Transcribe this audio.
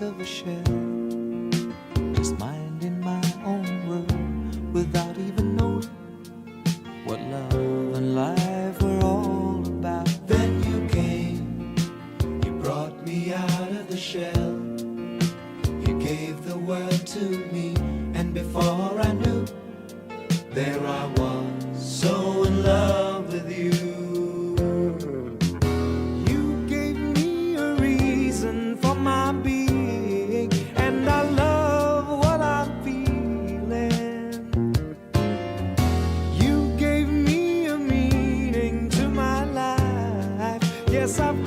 piece of a shell, just minding my own world without even knowing what love and life were all about. Then you came, you brought me out of the shell, you gave the word to me, and before I knew, there I was, so in love with you. You gave me a reason for my being, and I love what I'm feeling. You gave me a meaning to my life. Yes, I've